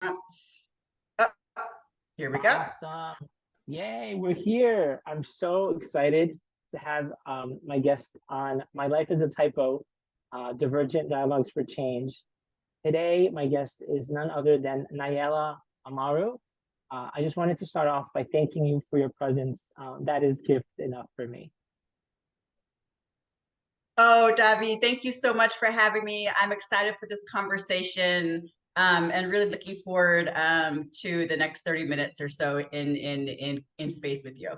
Oh, here we go. Awesome. Yay, we're here. I'm so excited to have my guest on My Life as a Typo, Divergent Dialogues for Change. Today, my guest is none other than Na'ilah Amaru. I just wanted to start off by thanking you for your presence. That is gift enough for me. Oh, Davi, thank you so much for having me. I'm excited for this conversation, and really looking forward to the next 30 minutes or so in space with you.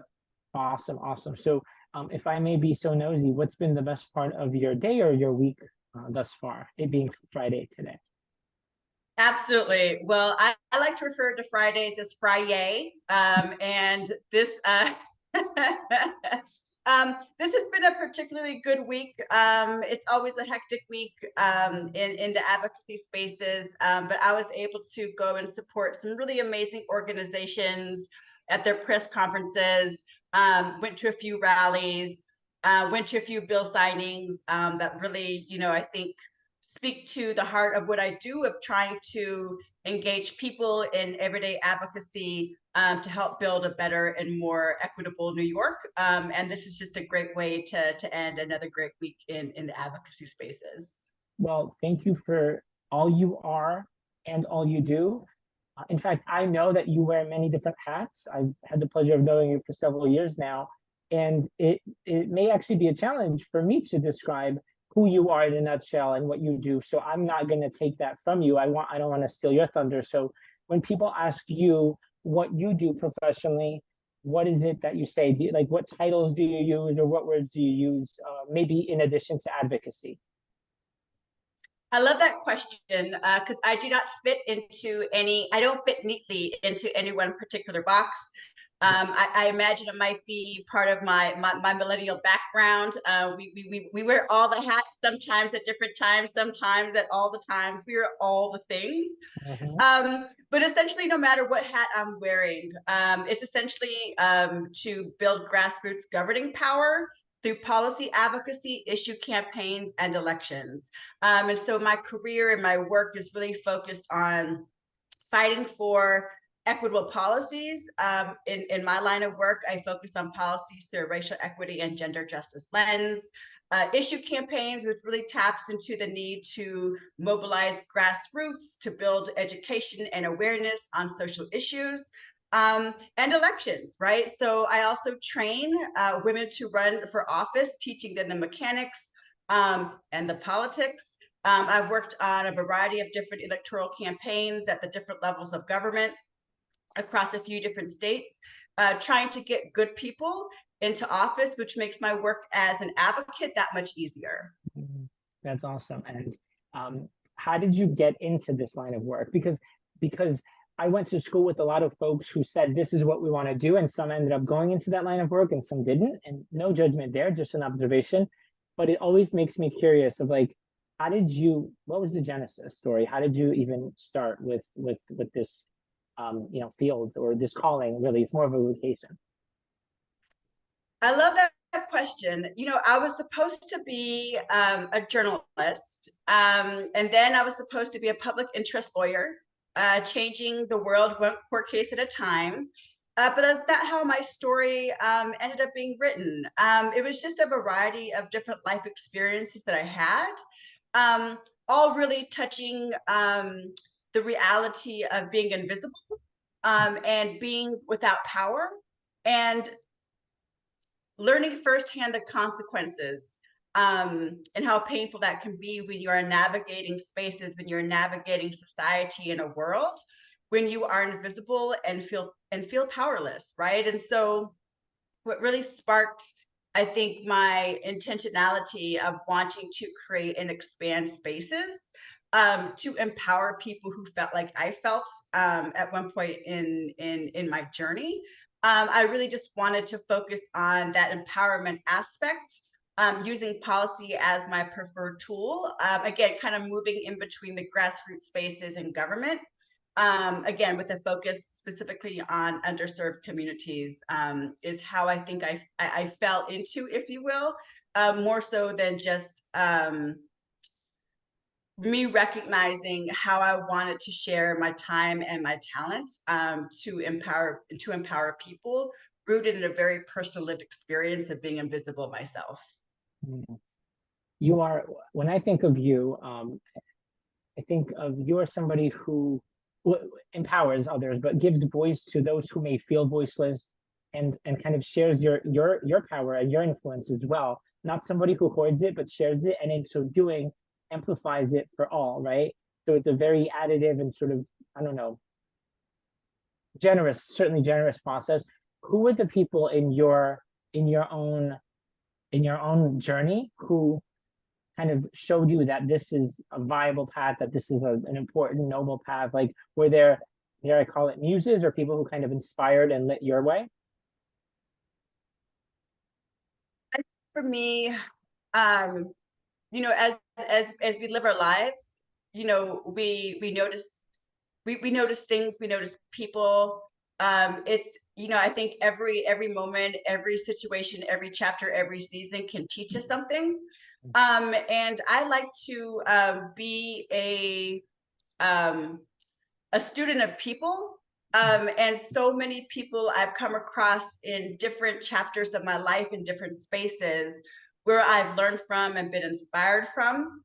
Awesome, awesome. So, if I may be so nosy, what's been the best part of your day or your week thus far? It being Friday today. Absolutely. Well, I like to refer to Fridays as Friday, and this this has been a particularly good week. It's always a hectic week in the advocacy spaces, but I was able to go and support some really amazing organizations at their press conferences. Went to a few rallies, went to a few bill signings that really, I think speak to the heart of what I do of trying to engage people in everyday advocacy to help build a better and more equitable New York. And this is just a great way to end another great week in the advocacy spaces. Well, thank you for all you are and all you do. In fact, I know that you wear many different hats. I've had the pleasure of knowing you for several years now, and it may actually be a challenge for me to describe who you are in a nutshell and what you do. So I'm not going to take that from you. I don't want to steal your thunder. So when people ask you what you do professionally, what is it that you say? Like what titles do you use, or what words do you use? Maybe in addition to advocacy. I love that question because I do not fit into I don't fit neatly into any one particular box. I imagine it might be part of my millennial background. We wear all the hats, sometimes at different times, sometimes at all the times. We are all the things. Mhm. But essentially, no matter what hat I'm wearing, it's essentially to build grassroots governing power through policy advocacy, issue campaigns, and elections. And so my career and my work is really focused on fighting for equitable policies. In my line of work, I focus on policies through a racial equity and gender justice lens. Issue campaigns, which really taps into the need to mobilize grassroots to build education and awareness on social issues. And elections, right? So I also train women to run for office, teaching them the mechanics and the politics. I've worked on a variety of different electoral campaigns at the different levels of government across a few different states, trying to get good people into office, which makes my work as an advocate that much easier. Mhm. That's awesome. And how did you get into this line of work? Because I went to school with a lot of folks who said this is what we want to do, and some ended up going into that line of work, and some didn't. And no judgment there, just an observation. But it always makes me curious of like, how did you? What was the genesis story? How did you even start with this, field or this calling? Really, it's more of a vocation. I love that question. I was supposed to be a journalist, and then I was supposed to be a public interest lawyer, changing the world one court case at a time. But that's not how my story ended up being written. It was just a variety of different life experiences that I had, um, all really touching the reality of being invisible and being without power. And learning firsthand the consequences and how painful that can be when you are navigating spaces, when you're navigating society in a world, when you are invisible and feel powerless, right? And so, what really sparked, I think, my intentionality of wanting to create and expand spaces to empower people who felt like I felt at one point in my journey. I really just wanted to focus on that empowerment aspect, using policy as my preferred tool. Again, kind of moving in between the grassroots spaces and government. Again, with a focus specifically on underserved communities, is how I think I fell into, if you will, more so than just me recognizing how I wanted to share my time and my talent to empower people, rooted in a very personal lived experience of being invisible myself. Mm. You are, when I think of you, I think of you as somebody who empowers others, but gives voice to those who may feel voiceless, and kind of shares your power and your influence as well. Not somebody who hoards it, but shares it, and in so doing, amplifies it for all, right? So it's a very additive and sort of, I don't know, generous, certainly generous process. Who were the people in your own in your own journey who kind of showed you that this is a viable path, that this is an important, noble path? Like, were there, dare I call it, muses or people who kind of inspired and lit your way? For me, um, you know, as we live our lives, you know, we notice we notice things, we notice people. It's, you know, I think every moment, every situation, every chapter, every season can teach us something. And I like to be a student of people. And so many people I've come across in different chapters of my life in different spaces where I've learned from and been inspired from.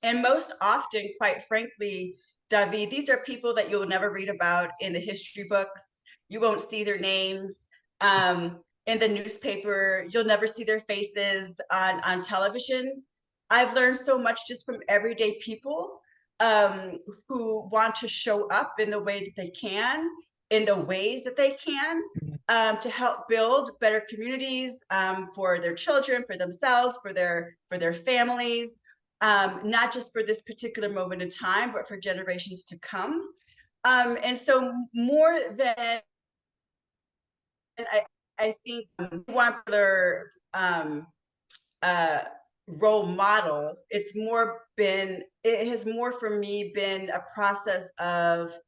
And most often, quite frankly, David, these are people that you'll never read about in the history books. You won't see their names in the newspaper. You'll never see their faces on television. I've learned so much just from everyday people um, who want to show up in the way that they can, in the ways that they can, to help build better communities for their children, for themselves, for their families, not just for this particular moment in time, but for generations to come. And so more than I, I think one particular uh, role model, it has more for me been a process of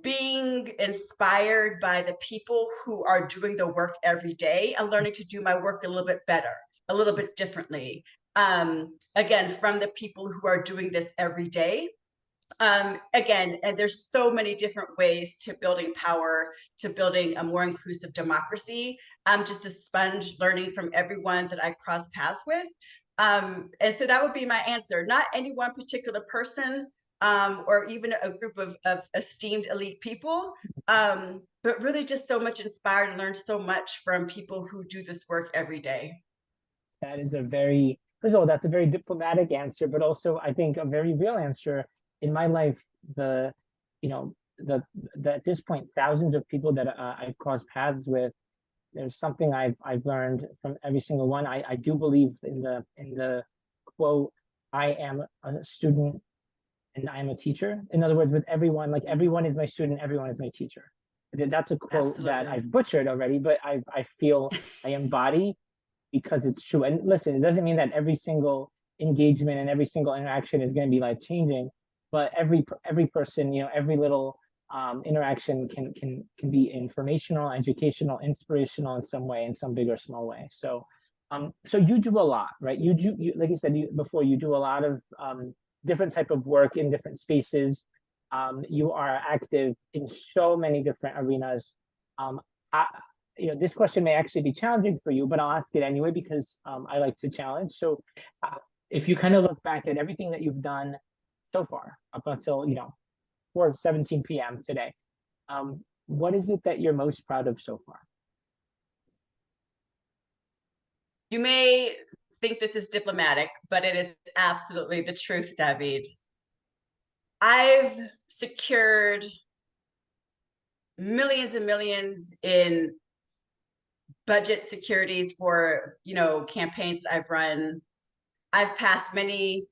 being inspired by the people who are doing the work every day and learning to do my work a little bit better, a little bit differently. Again, from the people who are doing this every day. Again, and there's so many different ways to building power, to building a more inclusive democracy. I'm just a sponge learning from everyone that I cross paths with. And so that would be my answer. Not any one particular person or even a group of esteemed elite people, but really just so much inspired and learned so much from people who do this work every day. That is a very, first of all, that's a very diplomatic answer, but also I think a very real answer. In my life, the, you know, the at this point, thousands of people that I've crossed paths with, there's something I've learned from every single one. I do believe in the quote, I am a student and I am a teacher. In other words, with everyone, like everyone is my student, everyone is my teacher. That's a quote that Absolutely. I've butchered already, but I feel I embody because it's true. And listen, it doesn't mean that every single engagement and every single interaction is going to be life changing, but every person, you know, every little interaction can be informational, educational, inspirational in some way, in some big or small way. So, so you do a lot, right? Like you said before, you do a lot of different type of work in different spaces. You are active in so many different arenas. Um, I, you know, this question may actually be challenging for you, but I'll ask it anyway because I like to challenge. So, if you kind of look back at everything that you've done so far up until, you know, 4:17 p.m. today, what is it that you're most proud of so far? You may think this is diplomatic, but it is absolutely the truth, David. I've secured millions and millions in budget securities for, you know, campaigns that I've run. I've passed many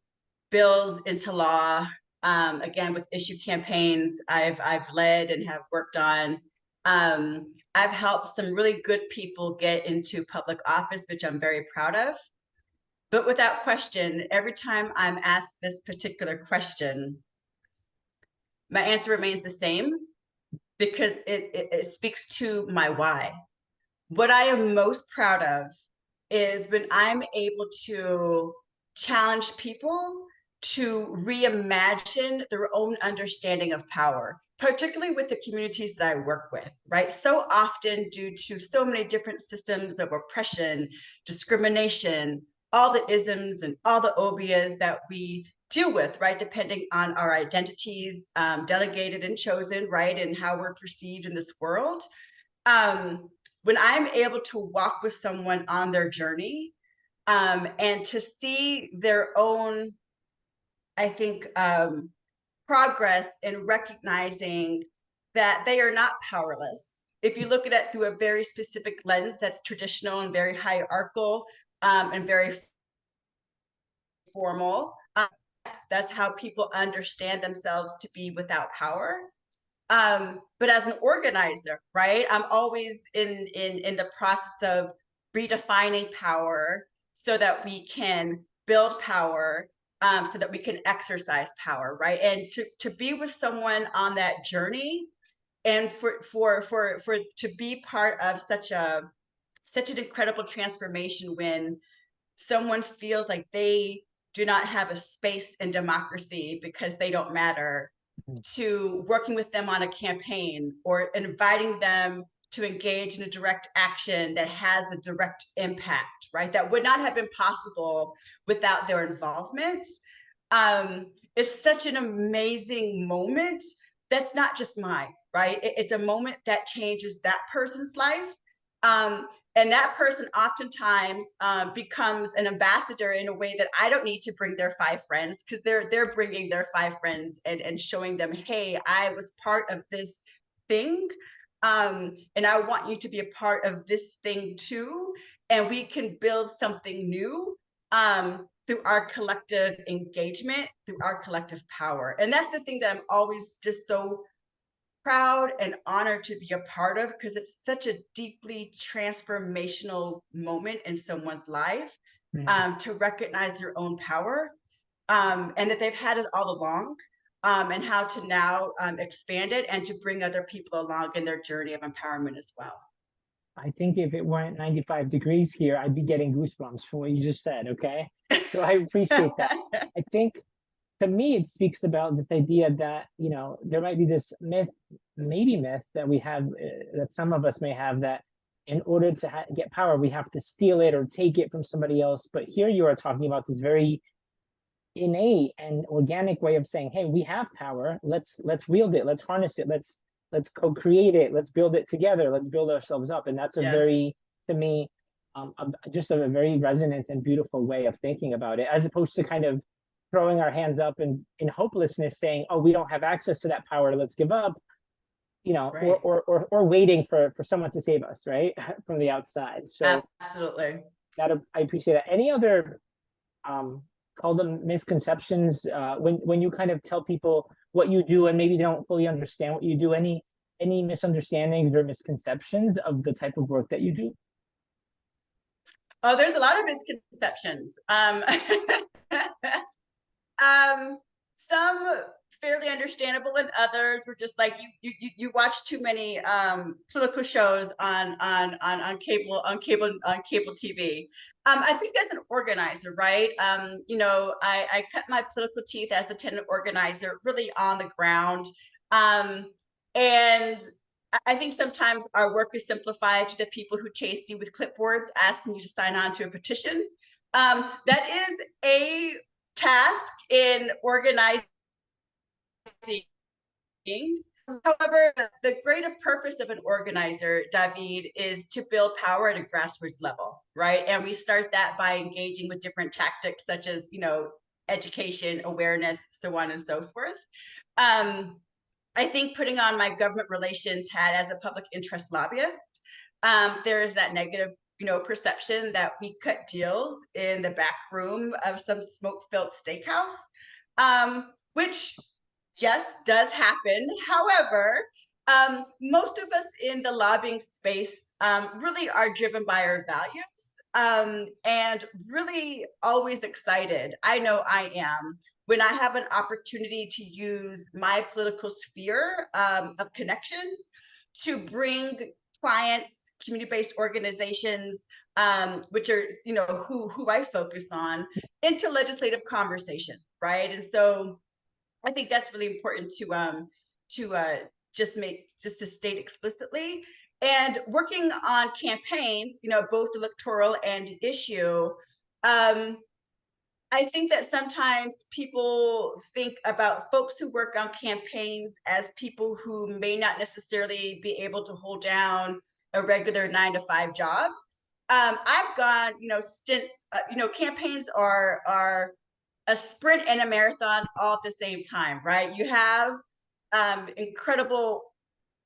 bills into law. Again, with issue campaigns, I've led and have worked on. I've helped some really good people get into public office, which I'm very proud of. But without question, every time I'm asked this particular question, my answer remains the same because it speaks to my why. What I am most proud of is when I'm able challenge people to reimagine their own understanding of power, particularly with the communities that I work with, right? So often, due to so many different systems of oppression, discrimination, all the isms and all the obias that we deal with, right, depending on our identities, delegated and chosen, right, and how we're perceived in this world. When I'm able to walk with someone on their journey, and to see their own, I think, progress in recognizing that they are not powerless. If you look at it through a very specific lens that's traditional and very hierarchical, and very formal, that's how people understand themselves to be without power. But as an organizer, right, I'm always in the process of redefining power so that we can build power, so that we can exercise power, right? And to be with someone on that journey, and for to be part of such an incredible transformation when someone feels like they do not have a space in democracy because they don't matter, to working with them on a campaign or inviting them to engage in a direct action that has a direct impact, right? That would not have been possible without their involvement. It's such an amazing moment that's not just mine, right? It's a moment that changes that person's life. And that person oftentimes becomes an ambassador in a way that I don't need to bring their 5 friends, because they're bringing their 5 friends and showing them, hey, I was part of this thing, and I want you to be a part of this thing too, and we can build something new, through our collective engagement, through our collective power. And that's the thing that I'm always just so proud and honored to be a part of, because it's such a deeply transformational moment in someone's life, to recognize their own power, and that they've had it all along, and how to now expand it and to bring other people along in their journey of empowerment as well. I think if it weren't 95 degrees here, I'd be getting goosebumps from what you just said. Okay. So I appreciate that. I think to me, it speaks about this idea that, there might be this myth, maybe myth that we have, that some of us may have, that in order to get power, we have to steal it or take it from somebody else. But here you are talking about this very innate and organic way of saying, hey, we have power. Let's wield it. Let's harness it. Let's co-create it. Let's build it together. Let's build ourselves up. And that's a Yes. very, to me, just a very resonant and beautiful way of thinking about it, as opposed to kind of throwing our hands up in hopelessness, saying, oh, we don't have access to that power, let's give up, Right. or waiting for someone to save us, right, from the outside. So Absolutely. that, I appreciate that. Any other, call them misconceptions, when you kind of tell people what you do and maybe they don't fully understand what you do, any misunderstandings or misconceptions of the type of work that you do? Oh, there's a lot of misconceptions. Some fairly understandable, and others were just like, you watch too many political shows on cable TV. I think as an organizer, right? I cut my political teeth as a tenant organizer, really on the ground. And I think sometimes our work is simplified to the people who chase you with clipboards, asking you to sign on to a petition. That is a task in organizing. However, the greater purpose of an organizer, David, is to build power at a grassroots level, right? And we start that by engaging with different tactics such as, education, awareness, so on and so forth. I think putting on my government relations hat as a public interest lobbyist, there is that negative, perception that we cut deals in the back room of some smoke-filled steakhouse, which, yes, does happen. However, most of us in the lobbying space really are driven by our values, and really always excited. I know I am, when I have an opportunity to use my political sphere of connections to bring clients, community-based organizations, which are, you know, who I focus on, into legislative conversation, right? And so I think that's really important to just to state explicitly. And working on campaigns, you know, both electoral and issue, I think that sometimes people think about folks who work on campaigns as people who may not necessarily be able to hold down a regular 9-to-5 job. I've gone, you know, stints. You know, campaigns are a sprint and a marathon all at the same time, right? You have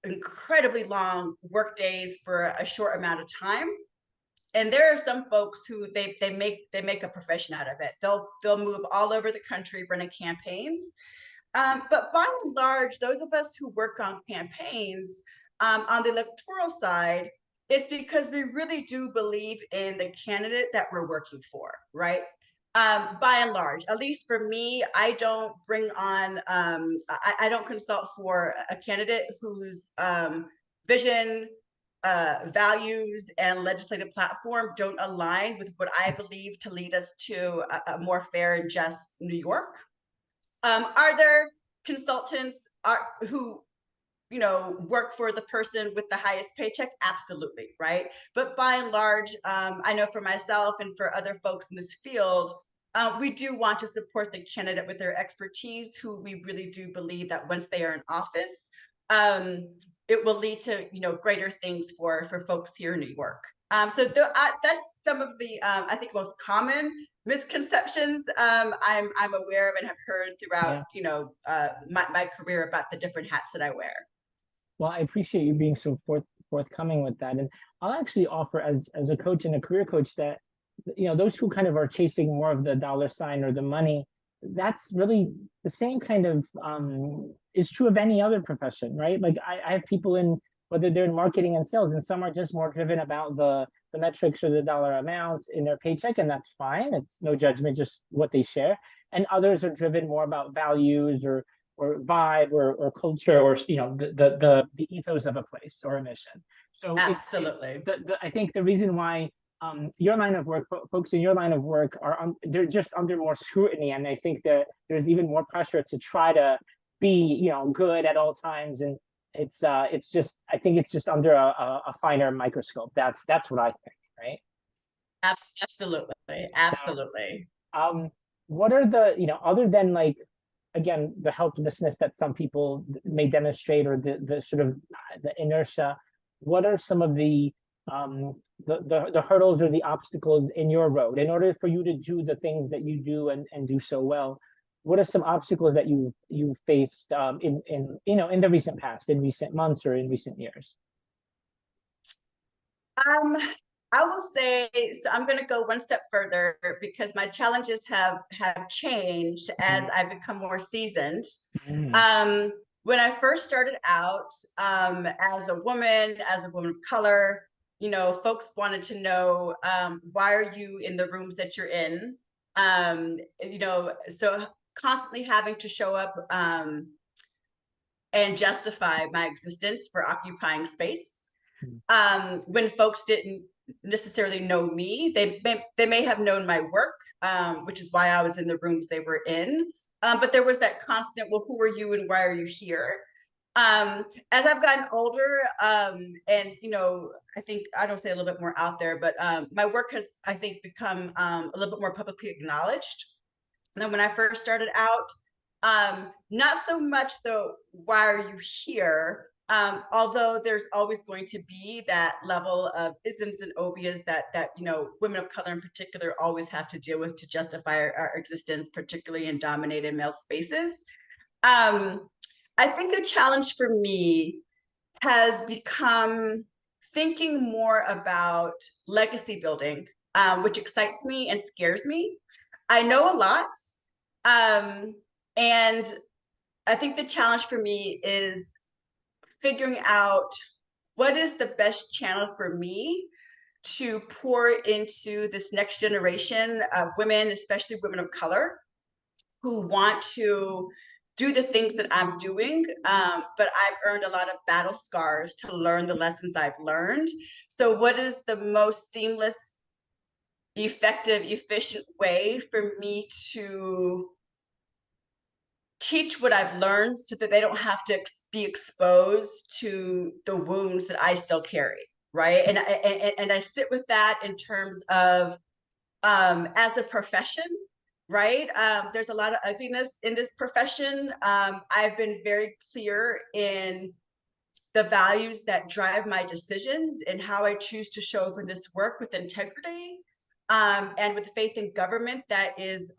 incredibly long work days for a short amount of time, and there are some folks who they make a profession out of it. They'll move all over the country running campaigns. But by and large, those of us who work on campaigns on the electoral side, it's because we really do believe in the candidate that we're working for, right? By and large, at least for me, I don't bring on, I don't consult for a candidate whose vision, values, and legislative platform don't align with what I believe to lead us to a more fair and just New York. Are there consultants who, you know, work for the person with the highest paycheck? Absolutely, right? But by and large, I know for myself and for other folks in this field, we do want to support the candidate with their expertise, who we really do believe that once they are in office, it will lead to, you know, greater things for folks here in New York. So that's some of the I think most common misconceptions I'm aware of and have heard throughout, you know, my career about the different hats that I wear. Well, I appreciate you being so forthcoming with that. And I'll actually offer, as a coach and a career coach, that, you know, those who kind of are chasing more of the dollar sign or the money, that's really the same kind of is true of any other profession, right? Like I have people in, whether they're in marketing and sales, and some are just more driven about the metrics or the dollar amounts in their paycheck, and that's fine. It's no judgment, just what they share. And others are driven more about values or vibe or culture, or, you know, the ethos of a place or a mission. So absolutely, I think the reason why your line of work, folks in your line of work, are they're just under more scrutiny, and I think that there's even more pressure to try to be, you know, good at all times, and it's just, I think it's just under a finer microscope. That's what I think, right? Absolutely. So, what are the, you know, other than, like, again, the helplessness that some people may demonstrate, or the sort of the inertia, what are some of the hurdles or the obstacles in your road in order for you to do the things that you do and do so well? What are some obstacles that you faced in you know, in the recent past, in recent months, or in recent years? I will say, so I'm going to go one step further, because my challenges have changed as I've become more seasoned. When I first started out, as a woman of color, you know, folks wanted to know, why are you in the rooms that you're in? You know, so constantly having to show up and justify my existence for occupying space. When folks didn't necessarily know me, they may have known my work, which is why I was in the rooms they were in. But there was that constant, well, who are you and why are you here? As I've gotten older, and, you know, I think I don't say a little bit more out there, but my work has, I think, become a little bit more publicly acknowledged. And then when I first started out, not so much the why are you here, although there's always going to be that level of isms and obias that you know, women of color in particular always have to deal with to justify our existence, particularly in dominated male spaces. I think the challenge for me has become thinking more about legacy building, which excites me and scares me. I know a lot, and I think the challenge for me is figuring out what is the best channel for me to pour into this next generation of women, especially women of color, who want to do the things that I'm doing, but I've earned a lot of battle scars to learn the lessons I've learned. So what is the most seamless, effective, efficient way for me to teach what I've learned so that they don't have to be exposed to the wounds that I still carry, right? And I sit with that in terms of as a profession, right? There's a lot of ugliness in this profession. I've been very clear in the values that drive my decisions and how I choose to show up in this work with integrity, and with faith in government that is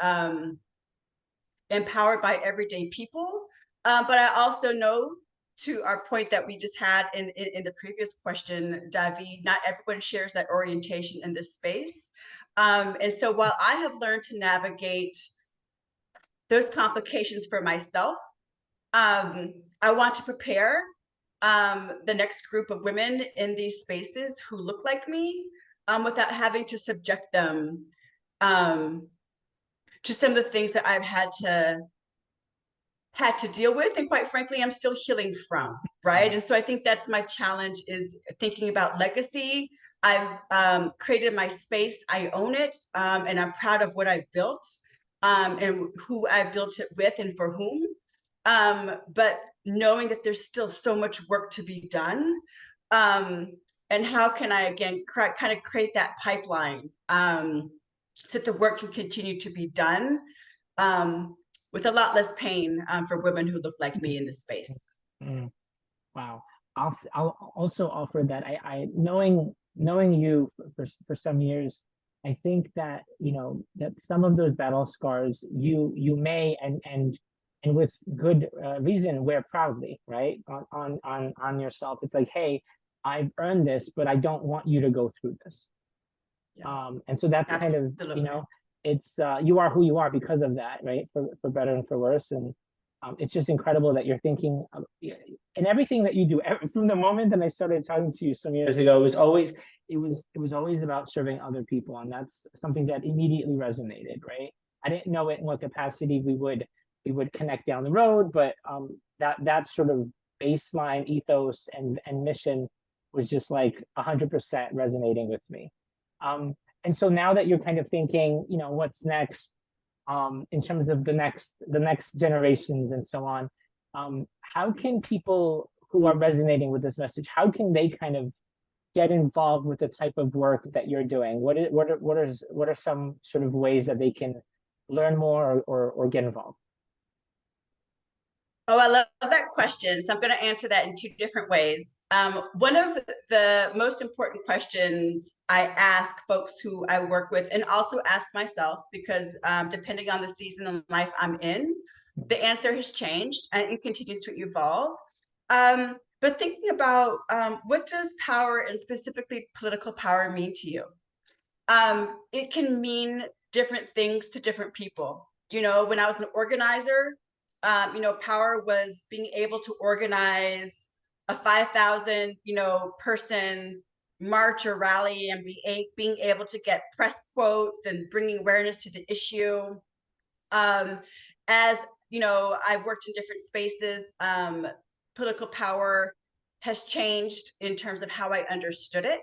empowered by everyday people. But I also know, to our point that we just had in the previous question, David, not everyone shares that orientation in this space. And so while I have learned to navigate those complications for myself, I want to prepare the next group of women in these spaces who look like me, without having to subject them to some of the things that I've had to deal with, and quite frankly I'm still healing from, right? And so I think that's my challenge, is thinking about legacy. I've created my space, I own it, and I'm proud of what I've built, and who I built it with and for whom, but knowing that there's still so much work to be done, and how can I again kind of create that pipeline, so that the work can continue to be done, with a lot less pain, for women who look like me in this space. Mm, wow. I'll also offer that I knowing you for some years, I think that that some of those battle scars you may and with good reason wear proudly, right? On yourself. It's like, hey, I've earned this, but I don't want you to go through this. Yeah, And so that's kind of, absolutely. it's you are who you are because of that, right? For better and for worse. And it's just incredible that you're thinking and everything that you do from the moment that I started talking to you some years ago, it was always about serving other people. And that's something that immediately resonated, right? I didn't know it in what capacity we would connect down the road, but that sort of baseline ethos and mission was just like 100% resonating with me. And so now that you're kind of thinking, what's next, in terms of the next generations and so on, how can people who are resonating with this message, how can they kind of get involved with the type of work that you're doing? What are some sort of ways that they can learn more or get involved? Oh, I love that question. So I'm going to answer that in two different ways. One of the most important questions I ask folks who I work with, and also ask myself, because depending on the season of life I'm in, the answer has changed and it continues to evolve. But thinking about, what does power, and specifically political power, mean to you? It can mean different things to different people. When I was an organizer, power was being able to organize a 5,000, person march or rally, and being able to get press quotes and bringing awareness to the issue. As I've worked in different spaces. Political power has changed in terms of how I understood it.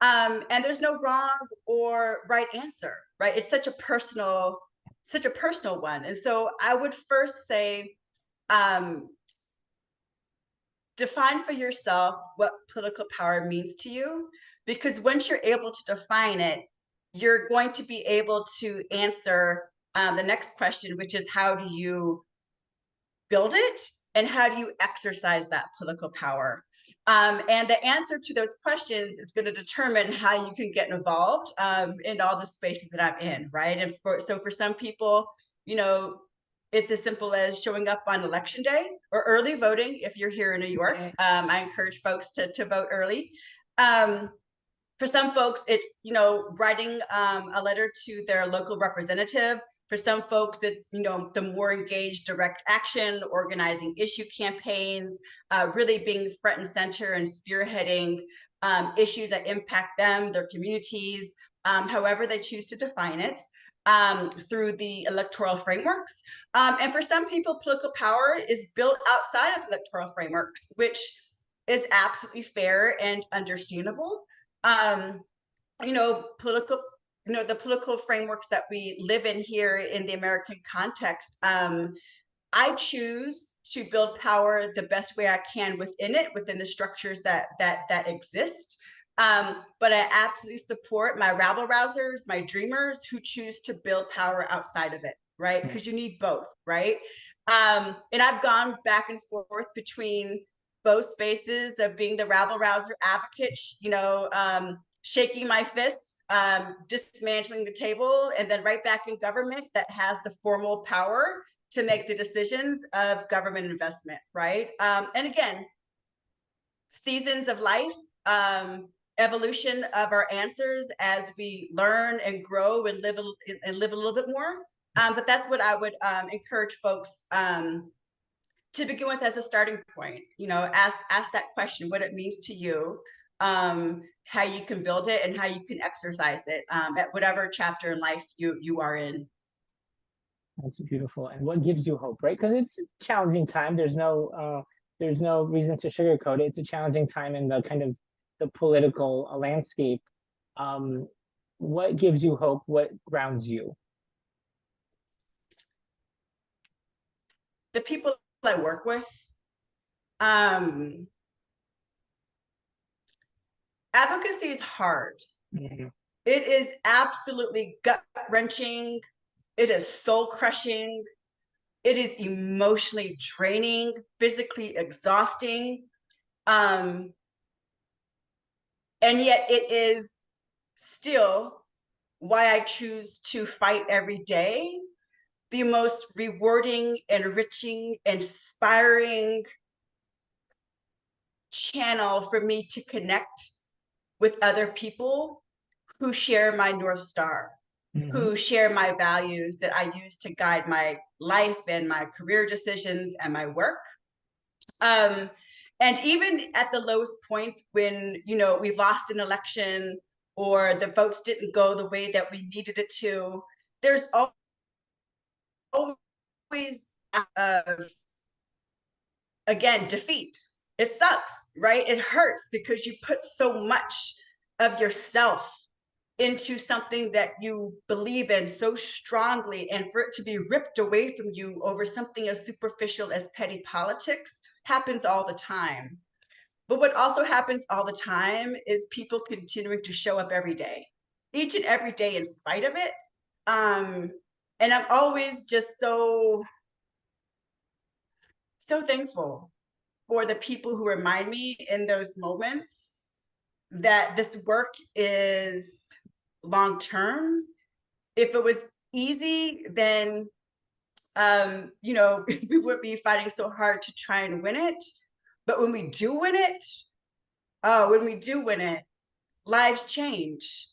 And there's no wrong or right answer, right? It's such a personal one. And so I would first say, define for yourself what political power means to you, because once you're able to define it, you're going to be able to answer the next question, which is, how do you build it and how do you exercise that political power? And the answer to those questions is going to determine how you can get involved, in all the spaces that I'm in, right? And so for some people, it's as simple as showing up on election day or early voting. If you're here in New York, I encourage folks to vote early. For some folks, it's writing a letter to their local representative. For some folks, it's the more engaged direct action, organizing issue campaigns, really being front and center and spearheading issues that impact them, their communities, however they choose to define it. through the electoral frameworks. And for some people, political power is built outside of electoral frameworks, which is absolutely fair and understandable. You know, the political frameworks that we live in here in the American context, I choose to build power the best way I can within it, within the structures that exist. But I absolutely support my rabble rousers, my dreamers who choose to build power outside of it, right? Because you need both, right? And I've gone back and forth between both spaces of being the rabble rouser advocate, shaking my fist, dismantling the table, and then right back in government that has the formal power to make the decisions of government investment, right? And again, seasons of life, evolution of our answers as we learn and grow and live a little bit more. But that's what I would encourage folks to begin with as a starting point. You know, ask that question, what it means to you, how you can build it, and how you can exercise it at whatever chapter in life you are in. That's beautiful. And what gives you hope, right? Because it's a challenging time. There's no reason to sugarcoat it. It's a challenging time in the kind of the political landscape. What gives you hope? What grounds you? The people I work with. Advocacy is hard. Mm-hmm. It is absolutely gut-wrenching. It is soul-crushing. It is emotionally draining, physically exhausting. And yet it is still why I choose to fight every day. The most rewarding, enriching, inspiring channel for me to connect with other people who share my North Star, who share my values that I use to guide my life and my career decisions and my work. And even at the lowest points when, we've lost an election or the votes didn't go the way that we needed it to, there's always, again, defeat. It sucks, right? It hurts because you put so much of yourself into something that you believe in so strongly, and for it to be ripped away from you over something as superficial as petty politics happens all the time. But what also happens all the time is people continuing to show up every day, each and every day in spite of it. And I'm always just so thankful for the people who remind me in those moments that this work is long term. If it was easy, then we would be fighting so hard to try and win it. But when we do win it, lives change.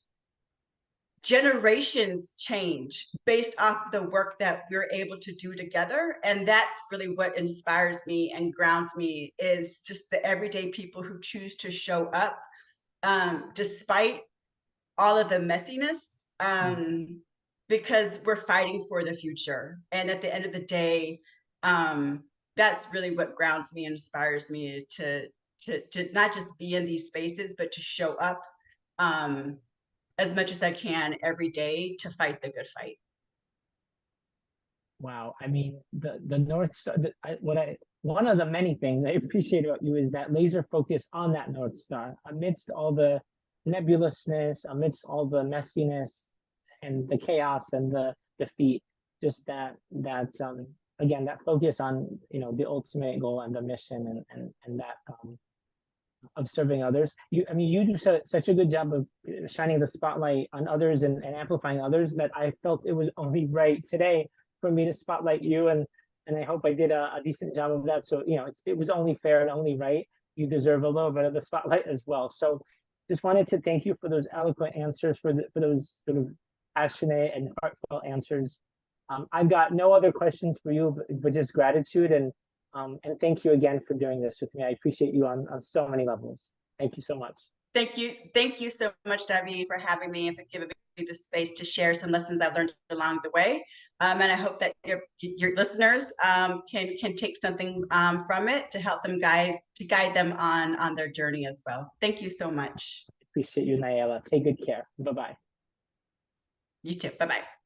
Generations change based off the work that we're able to do together. And that's really what inspires me and grounds me, is just the everyday people who choose to show up despite all of the messiness, because we're fighting for the future. And at the end of the day, that's really what grounds me and inspires me to not just be in these spaces, but to show up as much as I can every day to fight the good fight. Wow. I mean, the North Star, one of the many things I appreciate about you is that laser focus on that North Star amidst all the nebulousness, amidst all the messiness and the chaos and the defeat. Just again, that focus on, the ultimate goal and the mission and that of serving others. You do such a good job of shining the spotlight on others and amplifying others, that I felt it was only right today for me to spotlight you, and I hope I did a decent job of that. So it was only fair and only right. You deserve a little bit of the spotlight as well. So just wanted to thank you for those eloquent answers, for those sort of passionate and heartfelt answers. I've got no other questions for you, but just gratitude, and thank you again for doing this with me. I appreciate you on so many levels. Thank you so much. Thank you so much, David, for having me and for giving me me the space to share some lessons I've learned along the way. And I hope that your listeners can take something from it to help them guide them on their journey as well. Thank you so much. Appreciate you, Na'ilah. Take good care. Bye-bye. You too. Bye-bye.